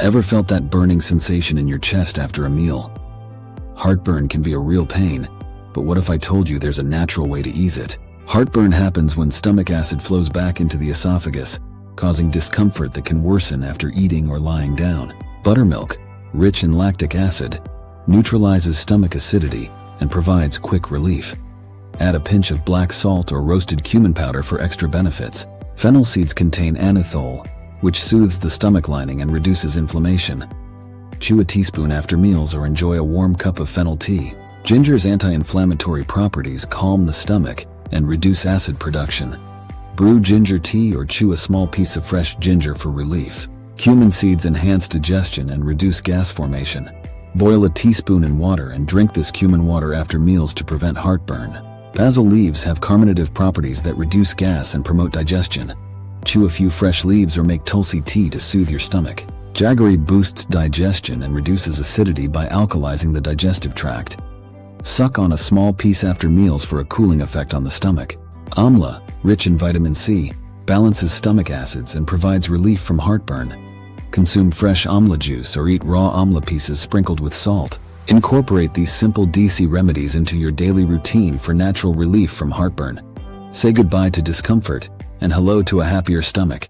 Ever felt that burning sensation in your chest after a meal? Heartburn can be a real pain, but what if I told you there's a natural way to ease it? Heartburn happens when stomach acid flows back into the esophagus, causing discomfort that can worsen after eating or lying down. Buttermilk, rich in lactic acid, neutralizes stomach acidity and provides quick relief. Add a pinch of black salt or roasted cumin powder for extra benefits. Fennel seeds contain anethole, which soothes the stomach lining and reduces inflammation. Chew a teaspoon after meals or enjoy a warm cup of fennel tea. Ginger's anti-inflammatory properties calm the stomach and reduce acid production. Brew ginger tea or chew a small piece of fresh ginger for relief. Cumin seeds enhance digestion and reduce gas formation. Boil a teaspoon in water and drink this cumin water after meals to prevent heartburn. Basil leaves have carminative properties that reduce gas and promote digestion. Chew a few fresh leaves or make tulsi tea to soothe your stomach. Jaggery boosts digestion and reduces acidity by alkalizing the digestive tract. Suck on a small piece after meals for a cooling effect on the stomach. Amla, rich in vitamin C, balances stomach acids and provides relief from heartburn. Consume fresh amla juice or eat raw amla pieces sprinkled with salt. Incorporate these simple Desi remedies into your daily routine for natural relief from heartburn. Say goodbye to discomfort and hello to a happier stomach.